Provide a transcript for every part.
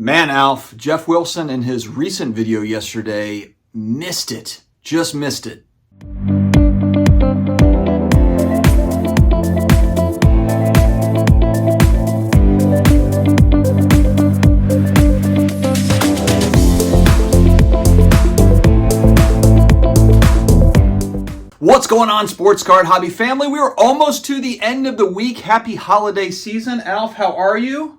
Man, Alf, Geoff Wilson in his recent video yesterday missed it. Just missed it. What's going on, sports card hobby family? We are almost to the end of the week. Happy holiday season. Alf, how are you?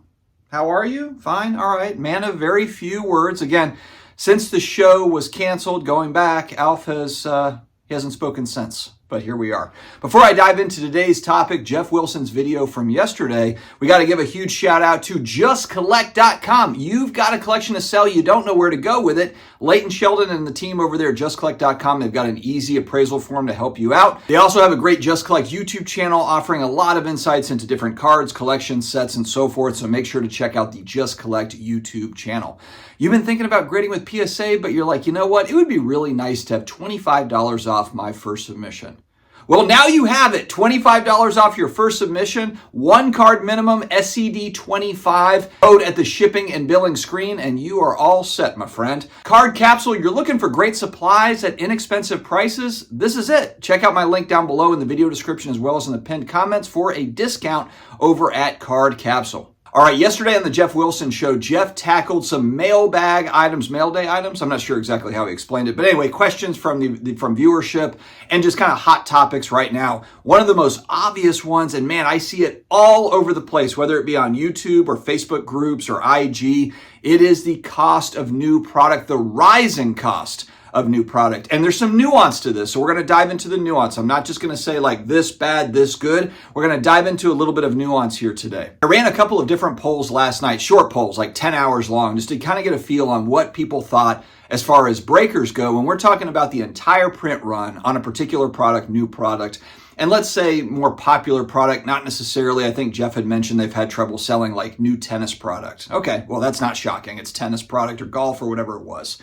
How are you? Fine? All right. Man of very few words. Again, since the show was canceled, going back, Alf he hasn't spoken since. But here we are. Before I dive into today's topic, Geoff Wilson's video from yesterday, we got to give a huge shout out to justcollect.com. You've got a collection to sell. You don't know where to go with it. Leighton Sheldon and the team over there at justcollect.com, they've got an easy appraisal form to help you out. They also have a great Just Collect YouTube channel offering a lot of insights into different cards, collections, sets, and so forth. So make sure to check out the Just Collect YouTube channel. You've been thinking about grading with PSA, but you're like, you know what? It would be really nice to have $25 off my first submission. Well, now you have it. $25 off your first submission, one card minimum, SCD25, code at the shipping and billing screen, and you are all set, my friend. Card Capsule, you're looking for great supplies at inexpensive prices? This is it. Check out my link down below in the video description as well as in the pinned comments for a discount over at Card Capsule. All right, yesterday on the Geoff Wilson Show, Geoff tackled some mailbag items, mail day items. I'm not sure exactly how he explained it, but anyway, questions from from viewership and just kind of hot topics right now. One of the most obvious ones, and man, I see it all over the place, whether it be on YouTube or Facebook groups or IG, it is the cost of new product, the rising cost of new product. And there's some nuance to this. So we're going to dive into the nuance. I'm not just going to say like this bad, this good. We're going to dive into a little bit of nuance here today. I ran a couple of different polls last night, short polls, like 10 hours long, just to kind of get a feel on what people thought as far as breakers go. When we're talking about the entire print run on a particular product, new product, and let's say more popular product, not necessarily, I think Geoff had mentioned they've had trouble selling like new tennis product. Okay, well, that's not shocking. It's tennis product or golf or whatever it was.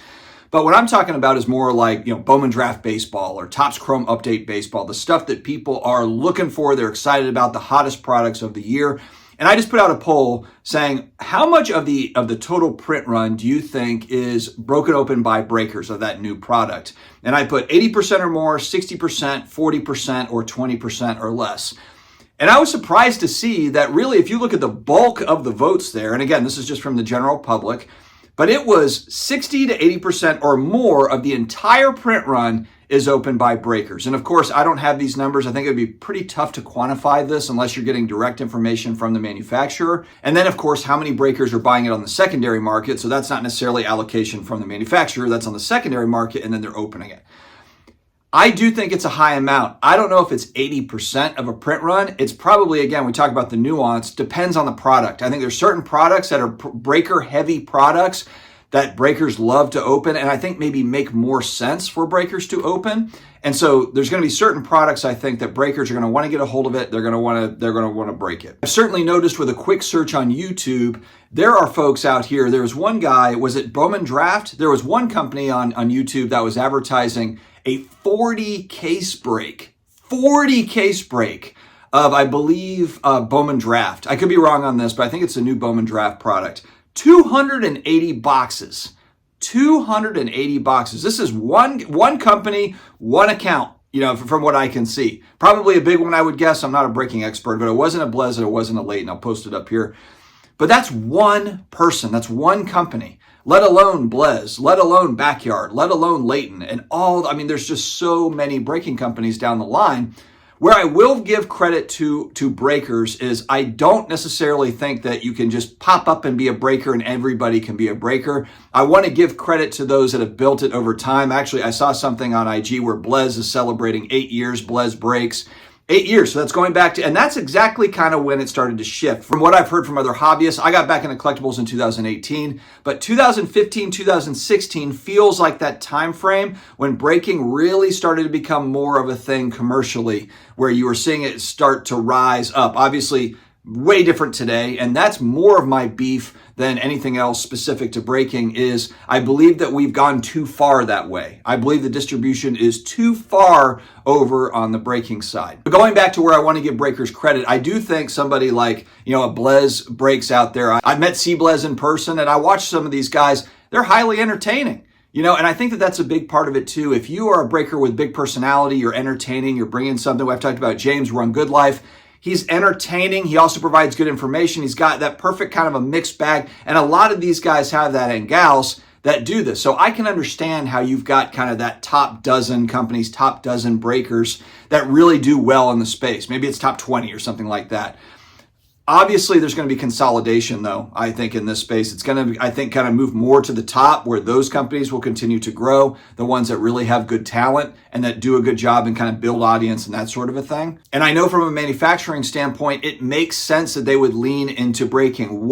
But what I'm talking about is more like, Bowman Draft Baseball or Topps Chrome Update Baseball, the stuff that people are looking for, they're excited about, the hottest products of the year. And I just put out a poll saying, how much of the total print run do you think is broken open by breakers of that new product? And I put 80% or more, 60%, 40%, or 20% or less. And I was surprised to see that really, if you look at the bulk of the votes there, and again, this is just from the general public, but it was 60 to 80% or more of the entire print run is opened by breakers. And of course, I don't have these numbers. I think it'd be pretty tough to quantify this unless you're getting direct information from the manufacturer. And then of course, how many breakers are buying it on the secondary market? So that's not necessarily allocation from the manufacturer. That's on the secondary market, and then they're opening it. I do think it's a high amount. I don't know if it's 80% of a print run. It's probably, again, we talk about the nuance, depends on the product. I think there's certain products that are breaker heavy products that breakers love to open, and I think maybe make more sense for breakers to open. And so there's going to be certain products, I think, that breakers are going to want to get a hold of it. They're going to want to break it. I've certainly noticed with a quick search on YouTube, there are folks out here. There was one guy, was it Bowman Draft? There was one company on YouTube that was advertising a 40 case break of, I believe, Bowman Draft. I could be wrong on this, but I think it's a new Bowman Draft product. 280 boxes. 280 boxes. This is one company, one account, from what I can see. Probably a big one, I would guess. I'm not a breaking expert, but it wasn't a Blez, it wasn't a Leighton. I'll post it up here. But that's one person, that's one company. Let alone Blez, let alone Backyard, let alone Leighton, and there's just so many breaking companies down the line. Where I will give credit to breakers is I don't necessarily think that you can just pop up and be a breaker and everybody can be a breaker. I want to give credit to those that have built it over time. Actually, I saw something on IG where Blez is celebrating 8 years, Blez breaks. 8 years, so that's going back to, and that's exactly kind of when it started to shift. From what I've heard from other hobbyists, I got back into collectibles in 2018, but 2015, 2016 feels like that time frame when breaking really started to become more of a thing commercially, where you were seeing it start to rise up. Obviously, way different today, and that's more of my beef than anything else specific to breaking. Is I believe that we've gone too far that way. I believe the distribution is too far over on the breaking side. But going back to where I want to give breakers credit, I do think somebody like, a Blez Breaks out there. I met C Blez in person, and I watched some of these guys. They're highly entertaining. And I think that that's a big part of it too. If you are a breaker with big personality, you're entertaining, you're bringing something. I've talked about James Run Good Life. He's entertaining. He also provides good information. He's got that perfect kind of a mixed bag. And a lot of these guys have that, and gals that do this. So I can understand how you've got kind of that top dozen companies, top dozen breakers that really do well in the space. Maybe it's top 20 or something like that. Obviously, there's going to be consolidation, though, I think, in this space. It's going to, I think, kind of move more to the top where those companies will continue to grow, the ones that really have good talent and that do a good job and kind of build audience and that sort of a thing. And I know from a manufacturing standpoint, it makes sense that they would lean into breaking.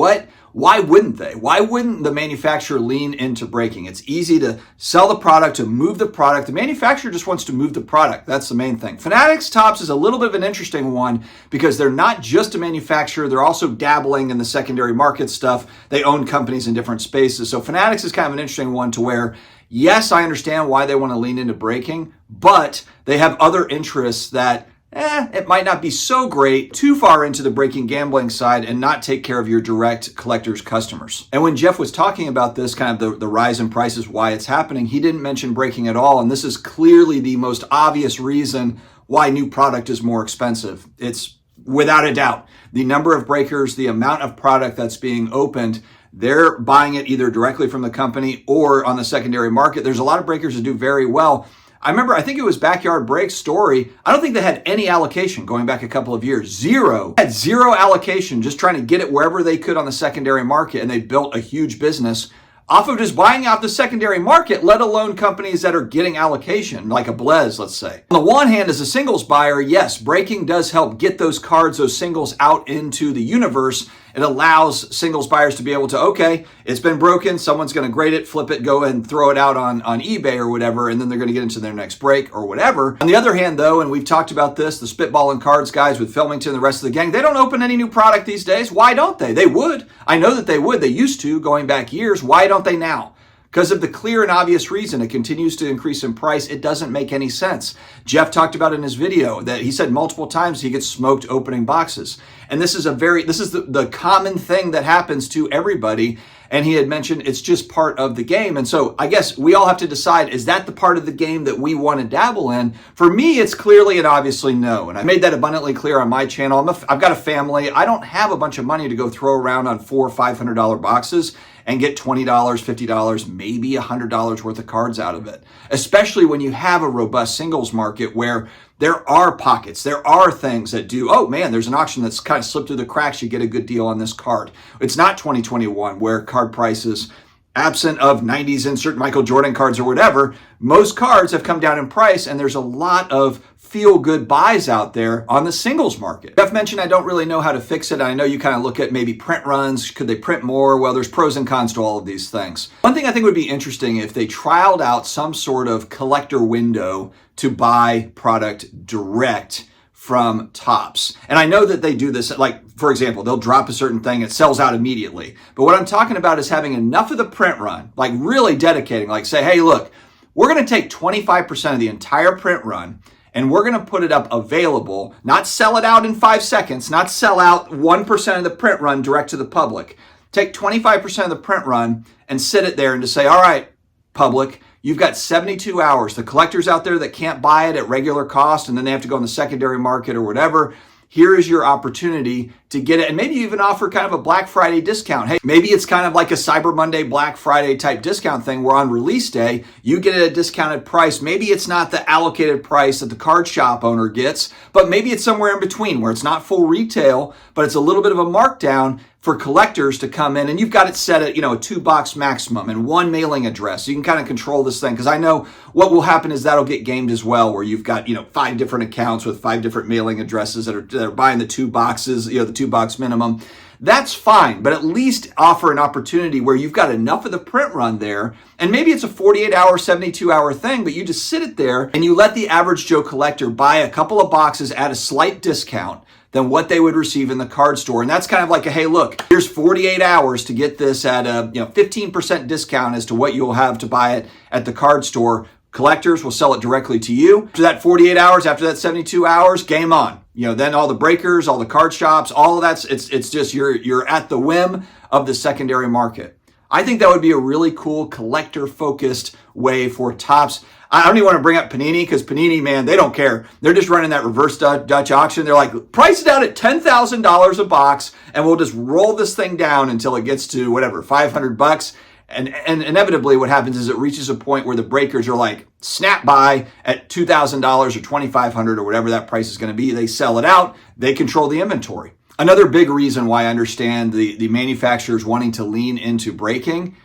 Why wouldn't they? Why wouldn't the manufacturer lean into breaking? It's easy to sell the product, to move the product. The manufacturer just wants to move the product. That's the main thing. Fanatics Tops is a little bit of an interesting one because they're not just a manufacturer. They're also dabbling in the secondary market stuff. They own companies in different spaces. So Fanatics is kind of an interesting one to where, yes, I understand why they want to lean into breaking, but they have other interests that it might not be so great too far into the breaking gambling side and not take care of your direct collectors customers. And when Geoff was talking about this, kind of the rise in prices, why it's happening, he didn't mention breaking at all. And this is clearly the most obvious reason why new product is more expensive. It's without a doubt. The number of breakers, the amount of product that's being opened, they're buying it either directly from the company or on the secondary market. There's a lot of breakers that do very well. I remember, I think it was Backyard Break's story. I don't think they had any allocation going back a couple of years. Zero. Had zero allocation, just trying to get it wherever they could on the secondary market. And they built a huge business off of just buying out the secondary market, let alone companies that are getting allocation, like a Blez, let's say. On the one hand, as a singles buyer, yes, breaking does help get those cards, those singles out into the universe. It allows singles buyers to be able to, okay, it's been broken, someone's going to grade it, flip it, go and throw it out on eBay or whatever, and then they're going to get into their next break or whatever. On the other hand, though, and we've talked about this, the Spitball and Cards guys with Filmington, the rest of the gang, they don't open any new product these days. Why don't they? They would. I know that they would. They used to going back years. Why don't they now? Because of the clear and obvious reason. It continues to increase in price. It doesn't make any sense. Geoff talked about in his video that he said multiple times he gets smoked opening boxes. And this is the common thing that happens to everybody. And he had mentioned it's just part of the game. And so I guess we all have to decide, is that the part of the game that we want to dabble in? For me, it's clearly and obviously no. And I made that abundantly clear on my channel. I've got a family. I don't have a bunch of money to go throw around on $400 or $500 boxes and get $20, $50, maybe $100 worth of cards out of it. Especially when you have a robust singles market where there are pockets, there are things that do, oh man, there's an auction that's kind of slipped through the cracks, you get a good deal on this card. It's not 2021 where card prices, absent of 90s insert Michael Jordan cards or whatever, most cards have come down in price and there's a lot of feel-good buys out there on the singles market. Geoff mentioned I don't really know how to fix it. I know you kind of look at maybe print runs. Could they print more? Well, there's pros and cons to all of these things. One thing I think would be interesting if they trialed out some sort of collector window to buy product direct from Topps. And I know that they do this, like, for example, they'll drop a certain thing, it sells out immediately. But what I'm talking about is having enough of the print run, like really dedicating, like say, hey, look, we're going to take 25% of the entire print run and we're going to put it up available, not sell it out in 5 seconds, not sell out 1% of the print run direct to the public. Take 25% of the print run and sit it there and just say, all right, public, you've got 72 hours. The collectors out there that can't buy it at regular cost and then they have to go in the secondary market or whatever, here is your opportunity to get it. And maybe you even offer kind of a Black Friday discount. Hey, maybe it's kind of like a Cyber Monday, Black Friday type discount thing where on release day, you get it at a discounted price. Maybe it's not the allocated price that the card shop owner gets, but maybe it's somewhere in between where it's not full retail, but it's a little bit of a markdown for collectors to come in, and you've got it set at, a 2-box maximum and 1 mailing address. You can kind of control this thing, because I know what will happen is that'll get gamed as well, where you've got 5 different accounts with 5 different mailing addresses that are buying the 2 boxes, the 2-box minimum. that's fine, but at least offer an opportunity where you've got enough of the print run there, and maybe it's a 48-hour, 72-hour thing, but you just sit it there and you let the average Joe collector buy a couple of boxes at a slight discount than what they would receive in the card store. And that's kind of like a, hey, look, here's 48 hours to get this at a 15% discount as to what you'll have to buy it at the card store. Collectors will sell it directly to you. After that 48 hours, after that 72 hours, game on. Then all the breakers, all the card shops, all of that's, it's just you're at the whim of the secondary market. I think that would be a really cool collector-focused way for Topps. I don't even want to bring up Panini because Panini, man, they don't care. They're just running that reverse Dutch auction. They're like, price it out at $10,000 a box, and we'll just roll this thing down until it gets to whatever, $500. And inevitably what happens is it reaches a point where the breakers are like, snap buy at $2,000 or $2,500 or whatever that price is going to be. They sell it out. They control the inventory. Another big reason why I understand the manufacturers wanting to lean into breaking,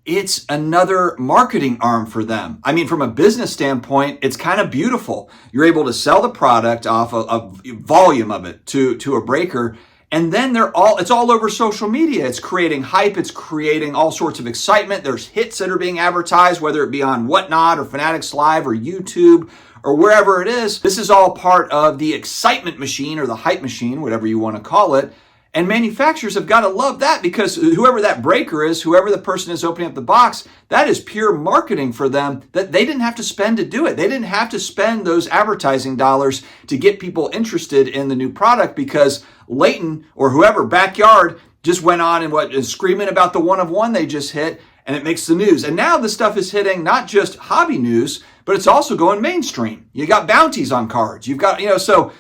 it's another marketing arm for them. I mean, from a business standpoint, it's kind of beautiful. You're able to sell the product off a volume of it to a breaker, and then it's all over social media. It's creating hype. It's creating all sorts of excitement. There's hits that are being advertised, whether it be on Whatnot or Fanatics Live or YouTube or wherever it is. This is all part of the excitement machine or the hype machine, whatever you want to call it. And manufacturers have got to love that, because whoever that breaker is, whoever the person is opening up the box, that is pure marketing for them that they didn't have to spend to do it. They didn't have to spend those advertising dollars to get people interested in the new product, because Leighton or whoever, Backyard, just went on and is screaming about the 1-of-1 they just hit, and it makes the news. And now this stuff is hitting not just hobby news, but it's also going mainstream. You got bounties on cards. You've got, so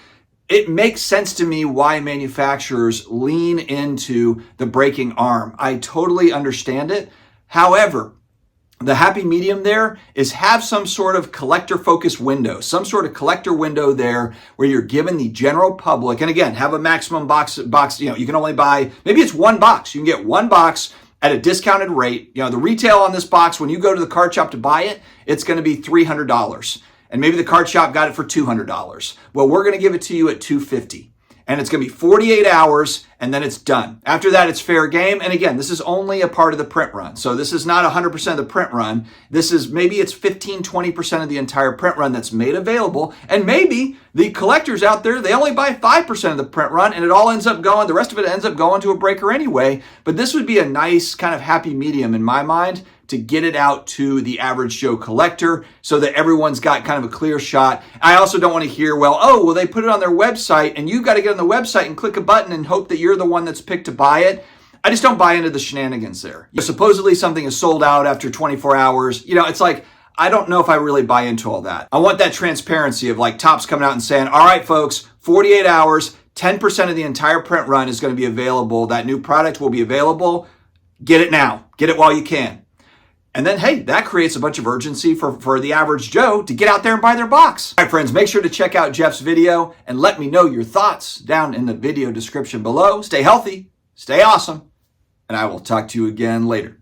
it makes sense to me why manufacturers lean into the breaking arm. I totally understand it. However, the happy medium there is have some sort of collector-focused window, some sort of collector window there where you're giving the general public, and again, have a maximum box, you can only buy, maybe it's one box. You can get one box at a discounted rate. The retail on this box, when you go to the card shop to buy it, it's going to be $300. And maybe the card shop got it for $200. Well, we're going to give it to you at $250. And it's going to be 48 hours, and then it's done. After that, it's fair game. And again, this is only a part of the print run. So this is not 100% of the print run. This is maybe it's 15, 20% of the entire print run that's made available. And maybe the collectors out there, they only buy 5% of the print run, and it all ends up going, the rest of it ends up going to a breaker anyway. But this would be a nice kind of happy medium in my mind to get it out to the average Joe collector so that everyone's got kind of a clear shot. I also don't want to hear, well, they put it on their website and you've got to get on the website and click a button and hope that you're the one that's picked to buy it. I just don't buy into the shenanigans there. Supposedly something is sold out after 24 hours. It's like, I don't know if I really buy into all that. I want that transparency of like Topps coming out and saying, all right, folks, 48 hours, 10% of the entire print run is going to be available. That new product will be available. Get it now. Get it while you can. And then, hey, that creates a bunch of urgency for the average Joe to get out there and buy their box. All right, friends, make sure to check out Geoff's video and let me know your thoughts down in the video description below. Stay healthy, stay awesome, and I will talk to you again later.